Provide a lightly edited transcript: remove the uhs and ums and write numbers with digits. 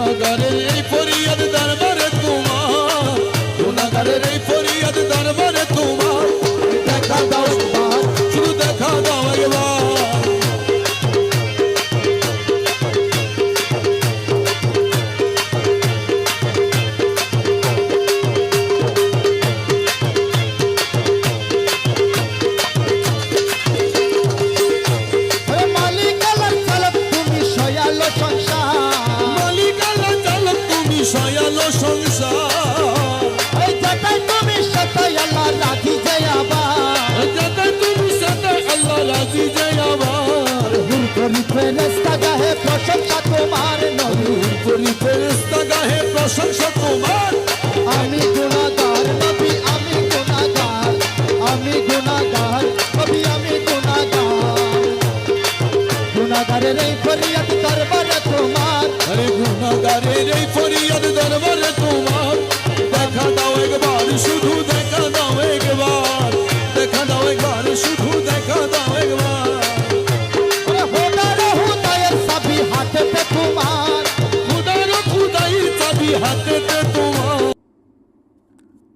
গুনাহগারের এই ফরিয়াদ দরবারে তোমার, গুনাহগারের এই ফরিয়াদ দরবারে তোমার, দেখা দাও একবার, শুধু দেখা দাও একবার। সয়ালো সংসার এই যাতাই তুমি সাথে আল্লাহ রাজি যায় আবার, যাতাই তুমি সাথে আল্লাহ রাজি যায় আবার। হুর করি ফেরেশতা গাহে প্রশংসা তোমার নবী, হুর করি ফেরেশতা গাহে প্রশংসা তোমার। আমি গুনাহগার নবী আমি গুনাহগার, আমি গুনাহগার নবী আমি গুনাহগার, গুনাহগারের এই ফরিয়াদ দরবারে তোমার, আরে গুনাহগারের এই